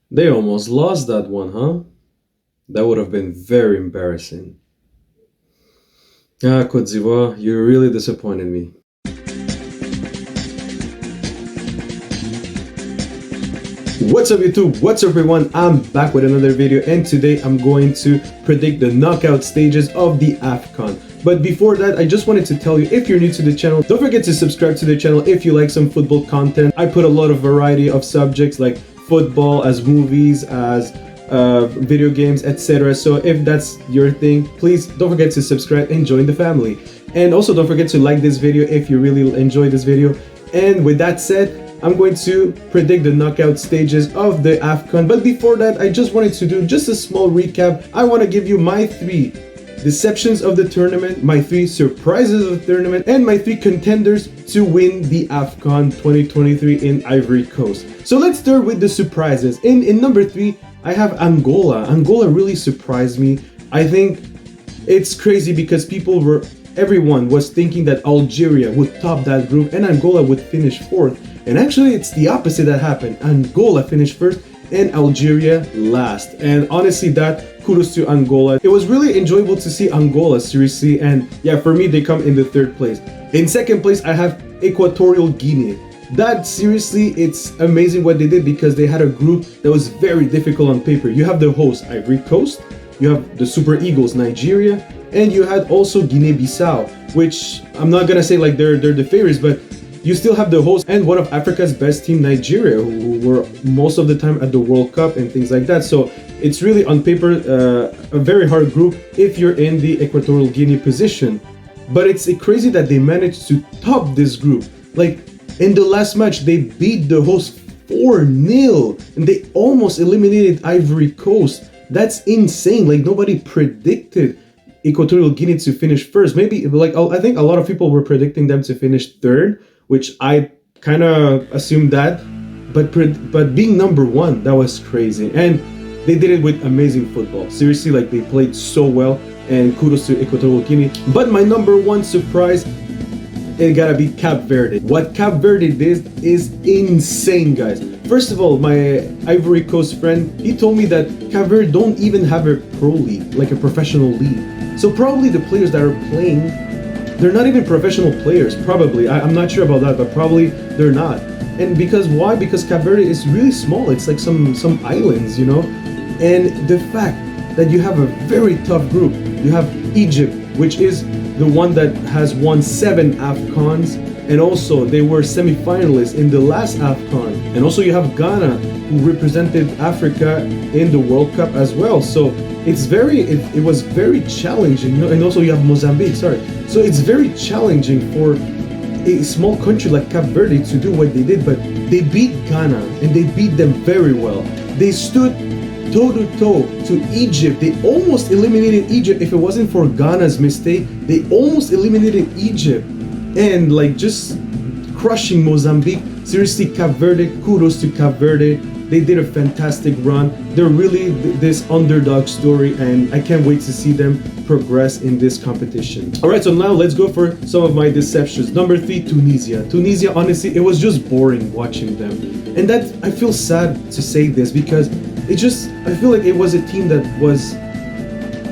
They almost lost that one, huh? That would have been very embarrassing. Ah, Cote d'Ivoire, you really disappointed me. What's up YouTube? What's up everyone? I'm back with another video and today I'm going to predict the knockout stages of the AFCON. But before that, I just wanted to tell you, if you're new to the channel, don't forget to subscribe to the channel if you like some football content. I put a lot of variety of subjects like football, as movies, as video games, etc. So if that's your thing, please don't forget to subscribe and join the family. And also don't forget to like this video if you really enjoyed this video. And with that said, I'm going to predict the knockout stages of the AFCON. But before that, I just wanted to do just a small recap. I want to give you my 3 deceptions of the tournament, my 3 surprises of the tournament, and my 3 contenders to win the AFCON 2023 in Ivory Coast. So let's start with the surprises. In number 3, I have Angola. Angola really surprised me. I think it's crazy because everyone was thinking that Algeria would top that group and Angola would finish 4th. And actually, it's the opposite that happened. Angola finished 1st and Algeria last. And honestly, that kudos to Angola. It was really enjoyable to see Angola, seriously. And yeah, for me, they come in the 3rd place. In 2nd place, I have Equatorial Guinea. That seriously, it's amazing what they did because they had a group that was very difficult on paper. You have the host, Ivory Coast. You have the Super Eagles, Nigeria. And you had also Guinea-Bissau, which I'm not gonna say like they're the favorites, but you still have the host and one of Africa's best team, Nigeria, who were most of the time at the World Cup and things like that. So it's really on paper a very hard group if you're in the Equatorial Guinea position. But it's crazy that they managed to top this group. Like in the last match, they beat the host 4-0 and they almost eliminated Ivory Coast. That's insane. Like nobody predicted Equatorial Guinea to finish 1st. Maybe like I think a lot of people were predicting them to finish 3rd, which I kind of assumed that, but being number 1, that was crazy. And they did it with amazing football. Seriously, like they played so well, and kudos to Equatorial Guinea. But my number 1 surprise, it gotta be Cape Verde. What Cape Verde did is insane, guys. First of all, my Ivory Coast friend, he told me that Cape Verde don't even have a pro league, like a professional league. So probably the players that are playing, they're not even professional players, probably. I'm not sure about that, but probably they're not. And because why? Because Cape Verde is really small. It's like some islands, you know? And the fact that you have a very tough group. You have Egypt, which is the one that has won 7 AFCONs, and also they were semi-finalists in the last AFCON. And also you have Ghana, who represented Africa in the World Cup as well. So it was very challenging, you know? And also you have Mozambique, sorry. So it's very challenging for a small country like Cape Verde to do what they did, but they beat Ghana and they beat them very well. They stood toe-to-toe to Egypt. They almost eliminated Egypt. If it wasn't for Ghana's mistake, they almost eliminated Egypt. And like just crushing Mozambique. Seriously, Cape Verde, kudos to Cape Verde. They did a fantastic run. They're really this underdog story, and I can't wait to see them progress in this competition. All right, so now let's go for some of my deceptions. Number 3, Tunisia. Tunisia, honestly, it was just boring watching them. And that, I feel sad to say this because I feel like it was a team that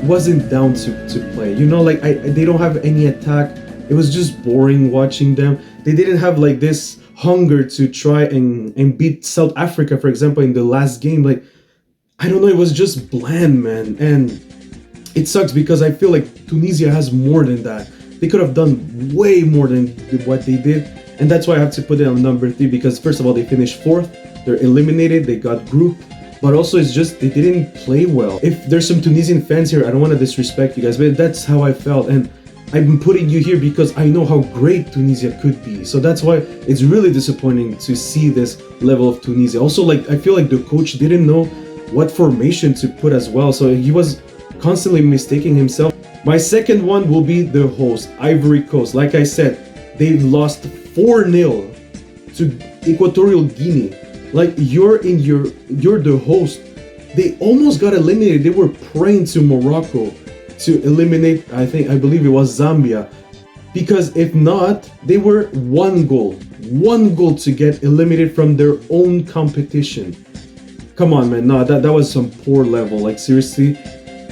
wasn't down to play. You know, like they don't have any attack. It was just boring watching them. They didn't have like this hunger to try and beat South Africa, for example, in the last game. Like, I don't know, it was just bland, man. And it sucks because I feel like Tunisia has more than that. They could have done way more than what they did. And that's why I have to put it on number 3 because first of all, they finished 4th. They're eliminated. They got grouped. But also it's just they didn't play well. If there's some Tunisian fans here, I don't want to disrespect you guys, but that's how I felt. And I'm putting you here because I know how great Tunisia could be. So that's why it's really disappointing to see this level of Tunisia. Also, like I feel like the coach didn't know what formation to put as well. So he was constantly mistaking himself. My second one will be the host, Ivory Coast. Like I said, they lost 4-0 to Equatorial Guinea. Like you're the host. They almost got eliminated. They were praying to Morocco to eliminate, I believe it was Zambia. Because if not, they were one goal to get eliminated from their own competition. Come on, man. No, that was some poor level. Like, seriously.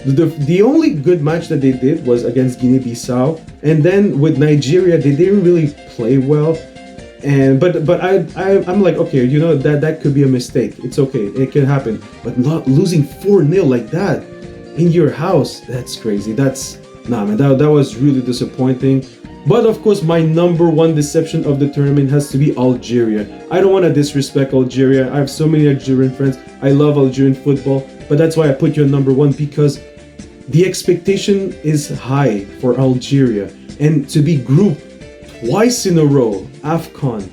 The only good match that they did was against Guinea-Bissau, and then with Nigeria they didn't really play well, and but I'm like, okay, you know, that could be a mistake. It's okay, it can happen, but not losing 4-0 like that in your house, that's crazy. That's nah, man. That was really disappointing. But of course, my number one deception of the tournament has to be Algeria. I don't want to disrespect Algeria. I have so many Algerian friends. I love Algerian football, but that's why I put you on number one, because the expectation is high for Algeria, and to be grouped twice in a row, AFCON,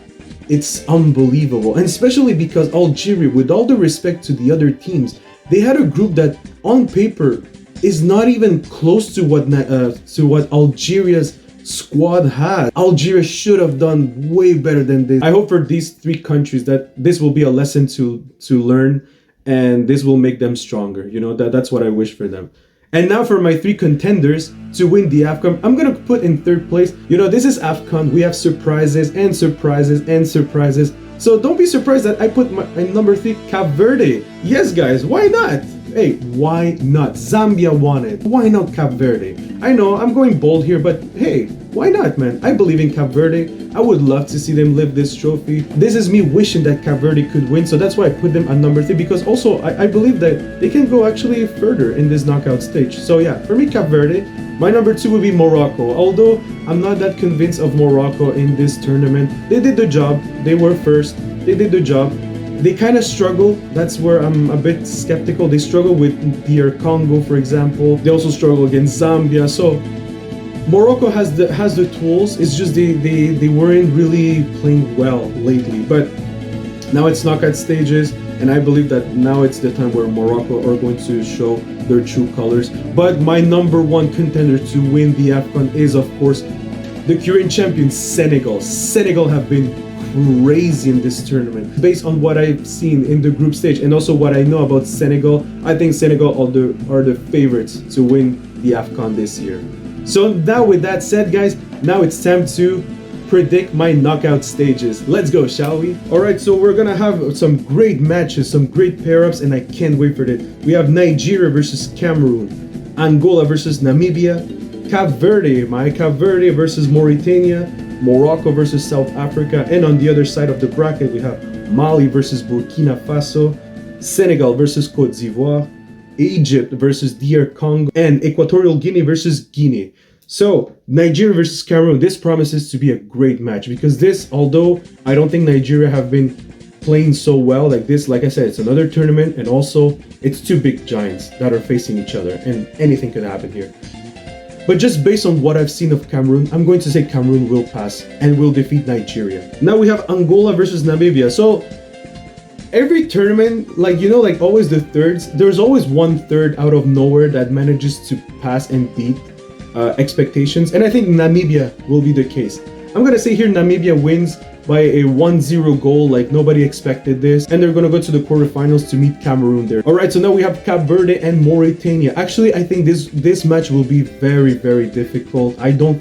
it's unbelievable. And especially because Algeria, with all the respect to the other teams, they had a group that on paper is not even close to what Algeria's squad had. Algeria should have done way better than this. I hope for these three countries that this will be a lesson to learn, and this will make them stronger. You know, that's what I wish for them. And now for my three contenders to win the AFCON, I'm gonna put in third place. You know, this is AFCON. We have surprises and surprises and surprises. So don't be surprised that I put my number 3, Cape Verde. Yes, guys, why not? Hey, why not? Zambia won it. Why not Cape Verde? I know I'm going bold here, but hey, why not, man? I believe in Cape Verde. I would love to see them lift this trophy. This is me wishing that Cape Verde could win, so that's why I put them at number 3, because also I believe that they can go actually further in this knockout stage. So yeah, for me, Cape Verde. My number 2 would be Morocco. Although I'm not that convinced of Morocco in this tournament. They did the job. They were first. They did the job. They kind of struggle. That's where I'm a bit skeptical. They struggle with DR Congo, for example. They also struggle against Zambia. So Morocco has the tools. It's just they weren't really playing well lately. But now it's knockout stages, and I believe that now it's the time where Morocco are going to show their true colors. But my number 1 contender to win the AFCON is, of course, the current champions, Senegal. Senegal have been crazy in this tournament. Based on what I've seen in the group stage and also what I know about Senegal, I think Senegal are the favorites to win the AFCON this year. So now with that said, guys, now it's time to predict my knockout stages. Let's go, shall we? Alright, so we're gonna have some great matches, some great pair-ups, and I can't wait for it. We have Nigeria versus Cameroon, Angola versus Namibia, Cape Verde versus Mauritania, Morocco versus South Africa, and on the other side of the bracket we have Mali versus Burkina Faso, Senegal versus Cote d'Ivoire, Egypt versus DR Congo, and Equatorial Guinea versus Guinea. So Nigeria versus Cameroon, this promises to be a great match, because this, although I don't think Nigeria have been playing so well like this, like I said, it's another tournament, and also it's two big giants that are facing each other, and anything could happen here. But just based on what I've seen of Cameroon, I'm going to say Cameroon will pass and will defeat Nigeria. Now we have Angola versus Namibia. So every tournament, like, you know, like always the thirds, there's always one third out of nowhere that manages to pass and beat expectations. And I think Namibia will be the case. I'm going to say here Namibia wins by a 1-0 goal, like nobody expected this, and they're gonna go to the quarterfinals to meet Cameroon there. All right, so now we have Cape Verde and Mauritania. Actually, I think this match will be very, very difficult. I don't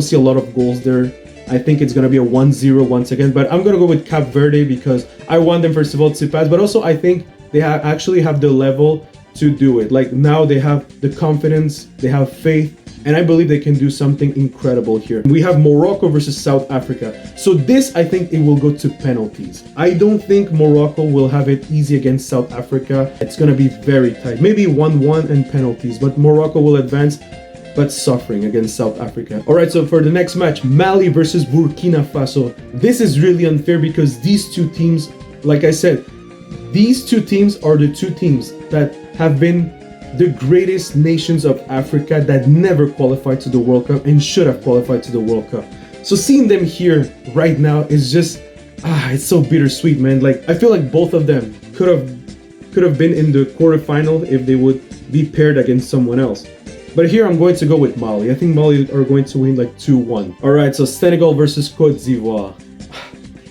see a lot of goals there. I think it's gonna be a 1-0 once again, but I'm gonna go with Cape Verde because I want them first of all to pass, but also I think they actually have the level to do it. Like now they have the confidence, they have faith, and I believe they can do something incredible here. We have Morocco versus South Africa. So this, I think it will go to penalties. I don't think Morocco will have it easy against South Africa. It's going to be very tight. Maybe 1-1 and penalties, but Morocco will advance, but suffering against South Africa. All right, so for the next match, Mali versus Burkina Faso. This is really unfair because these two teams, like I said, these two teams are the two teams that have been the greatest nations of Africa that never qualified to the World Cup and should have qualified to the World Cup. So seeing them here right now is just, it's so bittersweet, man. Like I feel like both of them could have been in the quarterfinal if they would be paired against someone else. But here I'm going to go with Mali. I think Mali are going to win like 2-1. All right, so Senegal versus Cote d'Ivoire.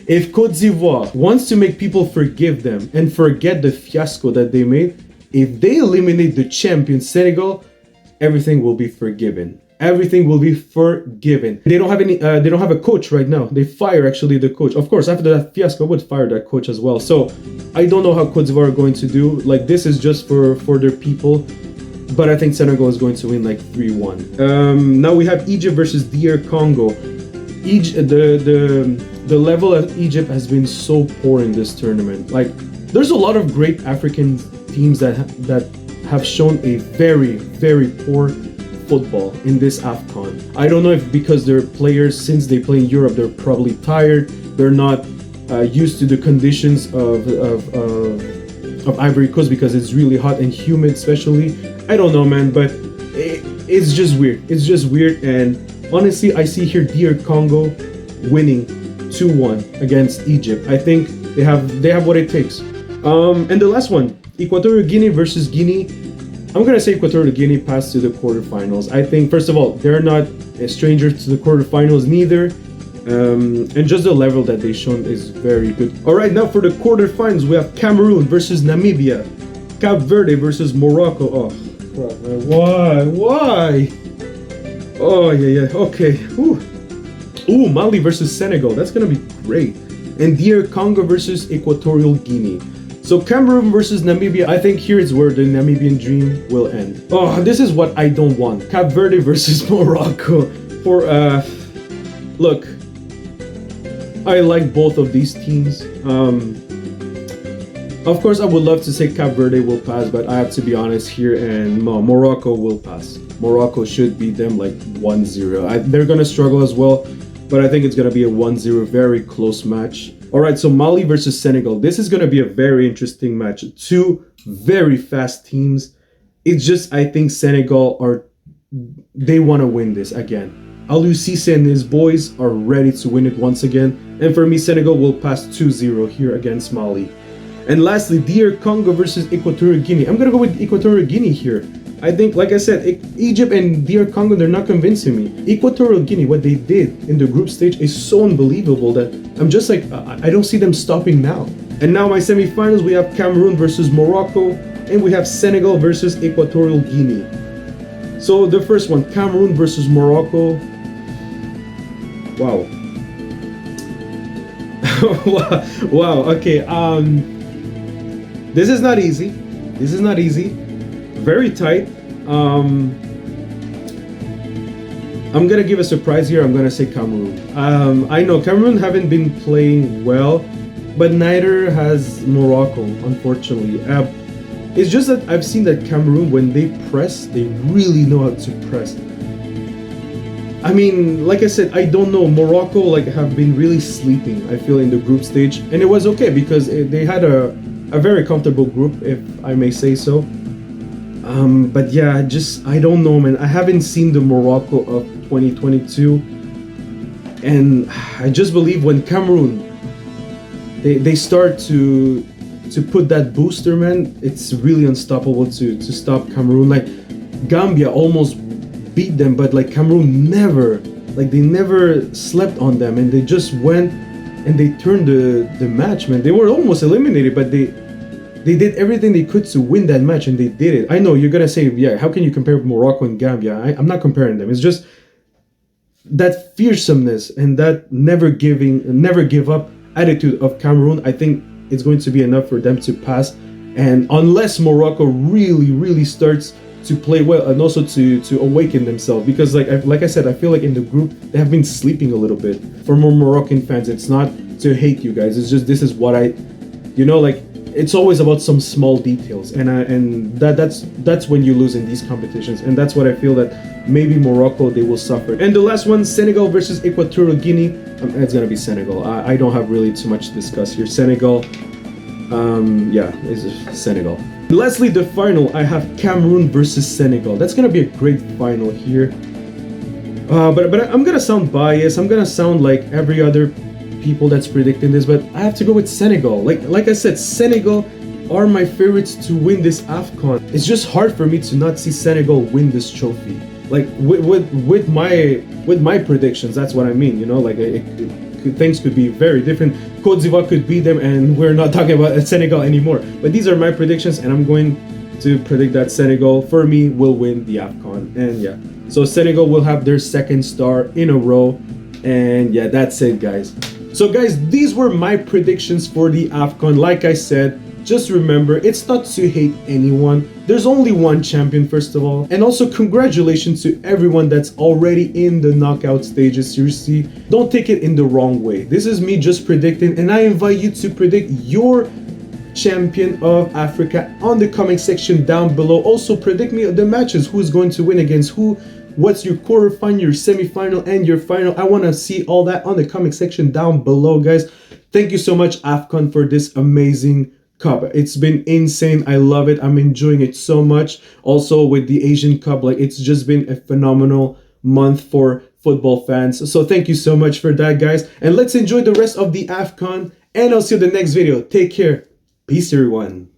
If Cote d'Ivoire wants to make people forgive them and forget the fiasco that they made, if they eliminate the champion Senegal, everything will be forgiven. everything will be forgiven. They don't have any. They don't have a coach right now. They fire actually the coach. Of course, after that fiasco, would fire that coach as well. So I don't know how Cote d'Ivoire are going to do. Like this is just for their people. But I think Senegal is going to win like 3-1. Now we have Egypt versus DR Congo. The level of Egypt has been so poor in this tournament. Like there's a lot of great African teams that have shown a very, very poor football in this AFCON. I don't know if because their players, since they play in Europe, they're probably tired. They're not used to the conditions of Ivory Coast because it's really hot and humid, especially. I don't know, man, but it's just weird. It's just weird, and honestly, I see here DR Congo winning 2-1 against Egypt. I think they have what it takes. And the last one, Equatorial Guinea versus Guinea. I'm gonna say Equatorial Guinea passed to the quarterfinals. I think first of all, they're not a stranger to the quarterfinals neither. And just the level that they've shown is very good. All right, now for the quarterfinals, we have Cameroon versus Namibia, Cape Verde versus Morocco. Oh, crap, man. Why? Oh yeah, okay. Ooh, Mali versus Senegal. That's gonna be great. And DR Congo versus Equatorial Guinea. So Cameroon versus Namibia. I think here is where the Namibian dream will end. Oh, this is what I don't want. Cape Verde versus Morocco. Look. I like both of these teams. Of course, I would love to say Cape Verde will pass, but I have to be honest here, and Morocco will pass. Morocco should beat them like 1-0. They're going to struggle as well, but I think it's going to be a 1-0, very close match. All right, so Mali versus Senegal. This is going to be a very interesting match. Two very fast teams. It's just, I think Senegal they want to win this again. Aliou Cisse and his boys are ready to win it once again. And for me, Senegal will pass 2-0 here against Mali. And lastly, DR Congo versus Equatorial Guinea. I'm going to go with Equatorial Guinea here. I think, like I said, Egypt and DR Congo, they're not convincing me. Equatorial Guinea, what they did in the group stage is so unbelievable that I'm just like, I don't see them stopping now. And now my semifinals, we have Cameroon versus Morocco, and we have Senegal versus Equatorial Guinea. So the first one, Cameroon versus Morocco. Wow. Wow, okay. This is not easy. This is not easy. Very tight. I'm gonna give a surprise here. I'm gonna say Cameroon. I know Cameroon haven't been playing well, but neither has Morocco, unfortunately. It's just that I've seen that Cameroon, when they press, they really know how to press. I mean, like I said, I don't know. Morocco have been really sleeping, I feel, in the group stage, and it was okay because they had a very comfortable group, if I may say so. But yeah, I don't know, man. I haven't seen the Morocco of 2022, and I just believe when Cameroon they start to put that booster, man, it's really unstoppable to stop Cameroon. Like Gambia almost beat them, but like Cameroon never slept on them, and they just went and they turned the match, man. They were almost eliminated, but they did everything they could to win that match, and they did it. I know you're gonna say, yeah, how can you compare Morocco and Gambia? I'm not comparing them. It's just that fearsomeness and that never give up attitude of Cameroon. I think it's going to be enough for them to pass, and unless Morocco really starts to play well and also to awaken themselves, because like I said, I feel like in the group they have been sleeping a little bit. For more Moroccan fans, it's not to hate you guys, it's just this is what it's always about some small details, and that's when you lose in these competitions, and that's what I feel that maybe Morocco, they will suffer. And the last one, Senegal versus Equatorial Guinea. It's gonna be Senegal. I don't have really too much to discuss here. Senegal, yeah, it's Senegal. Lastly, the final, I have Cameroon versus Senegal. That's gonna be a great final here. But I'm gonna sound biased. I'm gonna sound like every other people that's predicting this, but I have to go with Senegal. Like I said, Senegal are my favorites to win this AFCON. It's just hard for me to not see Senegal win this trophy. Like with my predictions, that's what I mean. You know, like things could be very different. Cote d'Ivoire could beat them, and we're not talking about Senegal anymore. But these are my predictions, and I'm going to predict that Senegal, for me, will win the AFCON. And yeah. So Senegal will have their second star in a row. And yeah, that's it, guys. So guys, these were my predictions for the AFCON. Like I said, just remember, it's not to hate anyone. There's only one champion, first of all. And also, congratulations to everyone that's already in the knockout stages. Seriously, don't take it in the wrong way. This is me just predicting, and I invite you to predict your champion of Africa on the comment section down below. Also, predict me the matches, who's going to win against who, what's your quarterfinal, your semi-final, and your final. I want to see all that on the comment section down below, guys. Thank you so much, AFCON, for this amazing Cup. It's been insane. I love it. I'm enjoying it so much. Also with the Asian Cup, like, it's just been a phenomenal month for football fans. So thank you so much for that, guys. And let's enjoy the rest of the AFCON. And I'll see you in the next video. Take care. Peace, everyone.